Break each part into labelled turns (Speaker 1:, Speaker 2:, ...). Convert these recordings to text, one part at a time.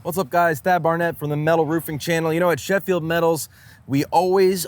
Speaker 1: What's up, guys? Thad Barnette from the Metal Roofing channel. You know, at Sheffield Metals, we always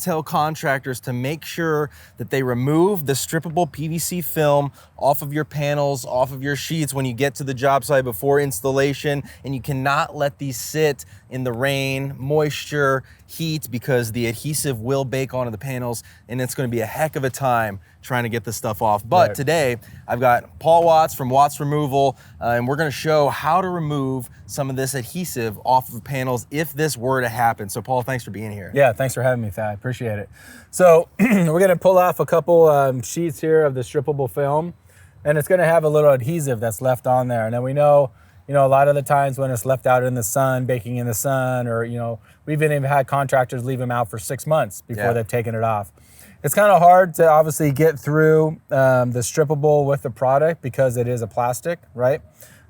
Speaker 1: tell contractors to make sure that they remove the strippable PVC film off of your panels, off of your sheets when you get to the job site before installation. And you cannot let these sit in the rain, moisture, heat, because the adhesive will bake onto the panels, and it's going to be a heck of a time trying to get this stuff off. But today, I've got Paul Watts from Watts Removal, and we're going to show how to remove some of this adhesive off of panels if this were to happen. So Paul, thanks for being here.
Speaker 2: Yeah, thanks for having me, Thad. Appreciate it. So we're going to pull off a couple sheets here of the strippable film, and it's going to have a little adhesive that's left on there. And then we know, a lot of the times when it's left out in the sun, baking in the sun, or, we've even had contractors leave them out for 6 months before they've taken it off. It's kind of hard to obviously get through the strippable with the product because it is a plastic, right?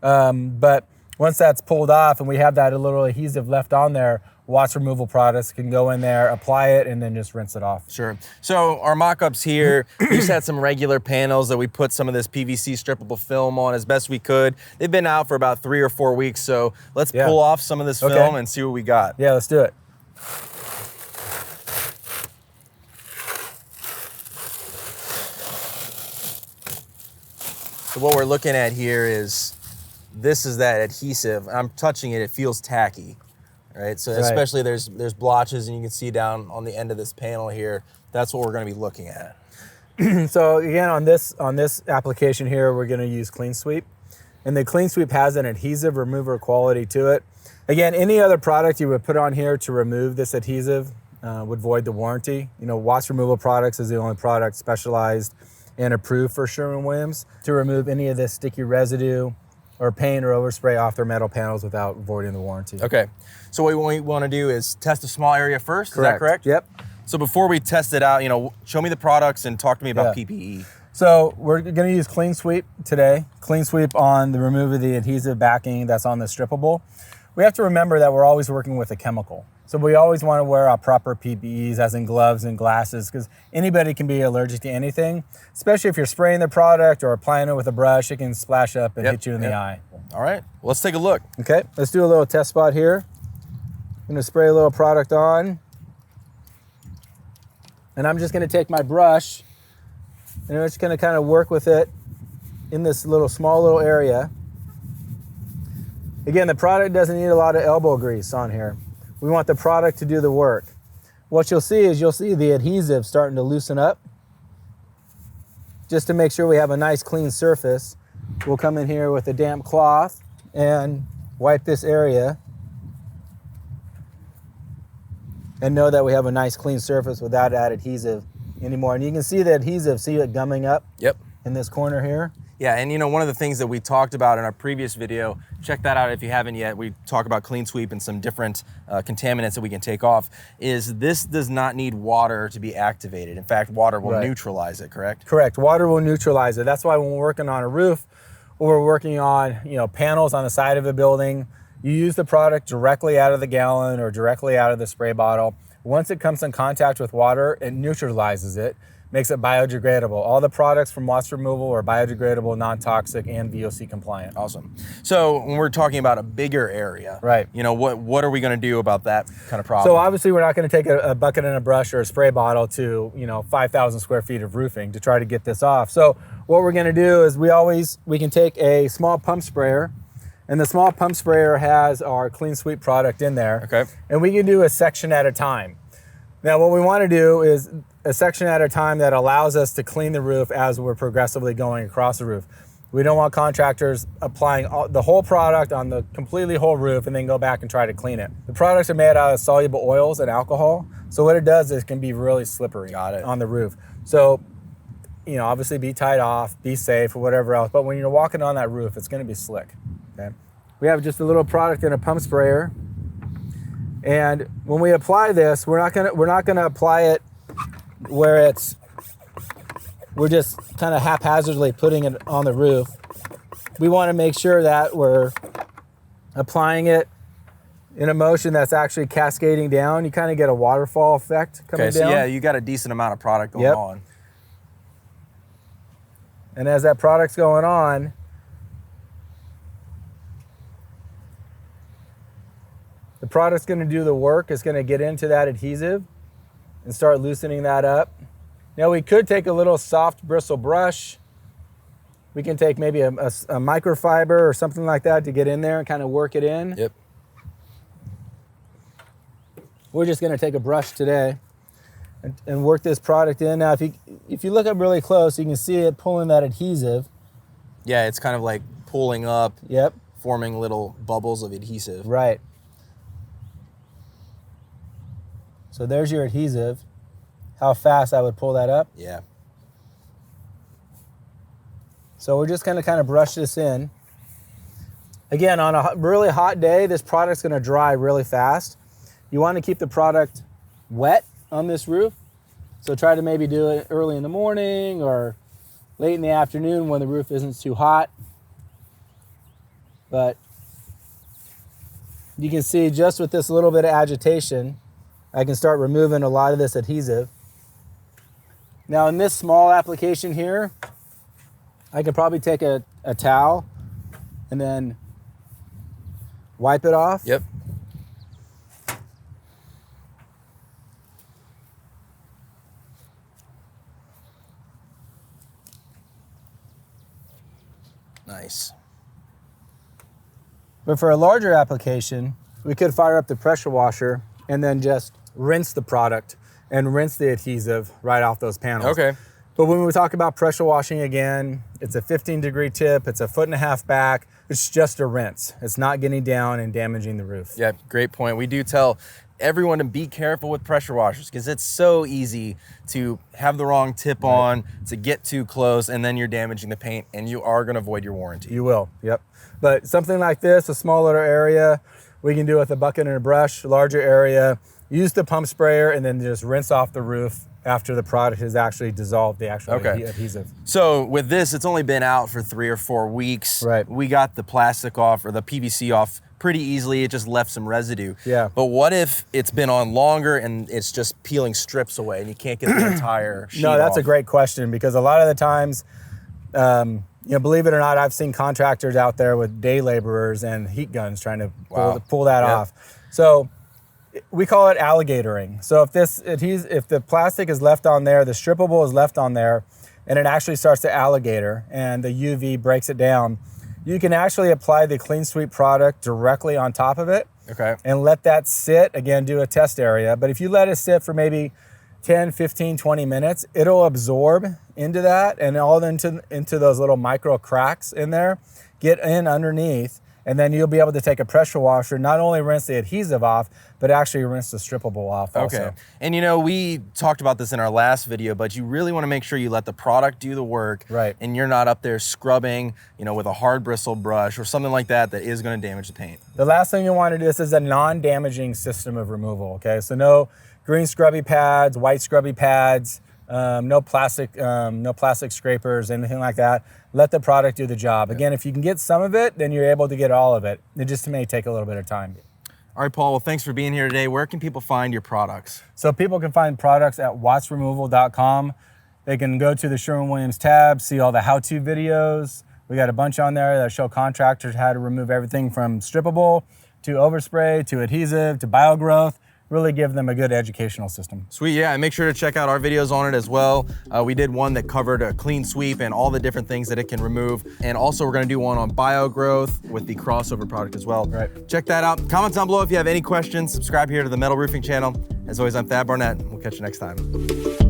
Speaker 2: But once that's pulled off and we have that little adhesive left on there, Watts Removal products can go in there, apply it, and then just rinse it off.
Speaker 1: Sure. So our mock-ups here, we just had some regular panels that we put some of this PVC strippable film on as best we could. They've been out for about 3 or 4 weeks, so let's pull off some of this film and see what we got.
Speaker 2: Yeah, let's do it.
Speaker 1: So what we're looking at here is, this is that adhesive. I'm touching it, it feels tacky, right? So especially there's blotches, and you can see down on the end of this panel here, that's what we're gonna be looking at.
Speaker 2: So again, on this application here, we're gonna use Cleansweep. And the Cleansweep has an adhesive remover quality to it. Again, any other product you would put on here to remove this adhesive would void the warranty. Watts Removal Products is the only product specialized and approved for Sherwin-Williams to remove any of this sticky residue or paint or overspray off their metal panels without voiding the warranty.
Speaker 1: Okay, so what we want to do is test a small area first, is that correct?
Speaker 2: Yep.
Speaker 1: So before we test it out, show me the products and talk to me about PPE.
Speaker 2: So we're gonna use Cleansweep today. Cleansweep on the remove of the adhesive backing that's on the strippable. We have to remember that we're always working with a chemical. So we always want to wear our proper PPEs, as in gloves and glasses, because anybody can be allergic to anything, especially if you're spraying the product or applying it with a brush. It can splash up and hit you in the eye.
Speaker 1: All right, well, let's take a look.
Speaker 2: Okay, let's do a little test spot here. I'm gonna spray a little product on. And I'm just gonna take my brush and I'm just gonna kind of work with it in this small little area. Again, the product doesn't need a lot of elbow grease on here. We want the product to do the work. What you'll see is the adhesive starting to loosen up. Just to make sure we have a nice clean surface, we'll come in here with a damp cloth and wipe this area and know that we have a nice clean surface without that adhesive anymore. And you can see the adhesive, see it gumming up in this corner here.
Speaker 1: Yeah, and one of the things that we talked about in our previous video, check that out if you haven't yet, we talk about Cleansweep and some different contaminants that we can take off, is this does not need water to be activated. In fact, water will neutralize it, correct?
Speaker 2: Correct, water will neutralize it. That's why when we're working on a roof, or we're working on panels on the side of a building, you use the product directly out of the gallon or directly out of the spray bottle. Once it comes in contact with water, it neutralizes it, makes it biodegradable. All the products from Watts Removal are biodegradable, non-toxic, and VOC compliant.
Speaker 1: Awesome. So when we're talking about a bigger area, what are we going to do about that kind of problem?
Speaker 2: So obviously we're not going to take a bucket and a brush or a spray bottle to 5,000 square feet of roofing to try to get this off. So what we're going to do is we can take a small pump sprayer, and the small pump sprayer has our Cleansweep product in there.
Speaker 1: Okay.
Speaker 2: And we can do a section at a time. Now what we want to do is a section at a time that allows us to clean the roof as we're progressively going across the roof. We don't want contractors applying the whole product on the completely whole roof and then go back and try to clean it. The products are made out of soluble oils and alcohol, so what it does is it can be really slippery on the roof. So, obviously be tied off, be safe, or whatever else, but when you're walking on that roof, it's gonna be slick, okay? We have just a little product in a pump sprayer, and when we apply this, we're not gonna apply it where we're just kind of haphazardly putting it on the roof. We want to make sure that we're applying it in a motion that's actually cascading down. You kind of get a waterfall effect coming down.
Speaker 1: Okay, so yeah, you got a decent amount of product going on.
Speaker 2: And as that product's going on, The product's gonna do the work. It's gonna get into that adhesive and start loosening that up. Now we could take a little soft bristle brush. We can take maybe a microfiber or something like that to get in there and kind of work it in.
Speaker 1: Yep.
Speaker 2: We're just gonna take a brush today and work this product in. Now if you look up really close, you can see it pulling that adhesive.
Speaker 1: Yeah, it's kind of like pulling up,
Speaker 2: Yep.
Speaker 1: forming little bubbles of adhesive.
Speaker 2: Right. So there's your adhesive. How fast I would pull that up.
Speaker 1: Yeah.
Speaker 2: So we're just gonna kind of brush this in. Again, on a really hot day, this product's gonna dry really fast. You wanna keep the product wet on this roof. So try to maybe do it early in the morning or late in the afternoon when the roof isn't too hot. But you can see just with this little bit of agitation, I can start removing a lot of this adhesive. Now in this small application here, I could probably take a towel and then wipe it off.
Speaker 1: Yep. Nice.
Speaker 2: But for a larger application, we could fire up the pressure washer and then just rinse the product and rinse the adhesive right off those panels.
Speaker 1: Okay.
Speaker 2: But when we talk about pressure washing again, it's a 15-degree tip, it's a 1.5 foot back, it's just a rinse. It's not getting down and damaging the roof.
Speaker 1: Yeah, great point. We do tell everyone to be careful with pressure washers because it's so easy to have the wrong tip on, to get too close, and then you're damaging the paint and you are gonna void your warranty.
Speaker 2: You will, yep. But something like this, a small little area, we can do with a bucket and a brush, larger area, use the pump sprayer and then just rinse off the roof after the product has actually dissolved the actual adhesive.
Speaker 1: So with this, it's only been out for 3 or 4 weeks.
Speaker 2: Right.
Speaker 1: We got the plastic off or the PVC off pretty easily. It just left some residue.
Speaker 2: Yeah.
Speaker 1: But what if it's been on longer and it's just peeling strips away and you can't get the entire sheet
Speaker 2: No, that's
Speaker 1: off?
Speaker 2: a great question because a lot of the times, you know, believe it or not, I've seen contractors out there with day laborers and heat guns trying to pull that off. So we call it alligatoring. So if the plastic is left on there, the strippable is left on there, and it actually starts to alligator and the UV breaks it down, you can actually apply the Cleansweep product directly on top of it.
Speaker 1: Okay.
Speaker 2: And let that sit, again, do a test area. But if you let it sit for maybe 10, 15, 20 minutes, it'll absorb into that and all into those little micro cracks in there, get in underneath, and then you'll be able to take a pressure washer, not only rinse the adhesive off, but actually rinse the strippable off also.
Speaker 1: Okay. And you know, we talked about this in our last video, but you really want to make sure you let the product do the work.
Speaker 2: Right.
Speaker 1: And you're not up there scrubbing, you know, with a hard bristle brush or something like that is going to damage the paint.
Speaker 2: The last thing you want to do, this is a non-damaging system of removal, okay? So no green scrubby pads, white scrubby pads, no plastic scrapers, anything like that. Let the product do the job. Again, if you can get some of it, then you're able to get all of it. It just may take a little bit of time.
Speaker 1: All right, Paul, well, thanks for being here today. Where can people find your products?
Speaker 2: So people can find products at wattsremoval.com. They can go to the Sherwin-Williams tab, see all the how-to videos. We got a bunch on there that show contractors how to remove everything from strippable to overspray to adhesive to biogrowth. Really give them a good educational system.
Speaker 1: Sweet, yeah, and make sure to check out our videos on it as well. We did one that covered a clean sweep and all the different things that it can remove. And also we're gonna do one on biogrowth with the crossover product as well.
Speaker 2: Right.
Speaker 1: Check that out. Comment down below if you have any questions. Subscribe here to the Metal Roofing channel. As always, I'm Thad Barnette. We'll catch you next time.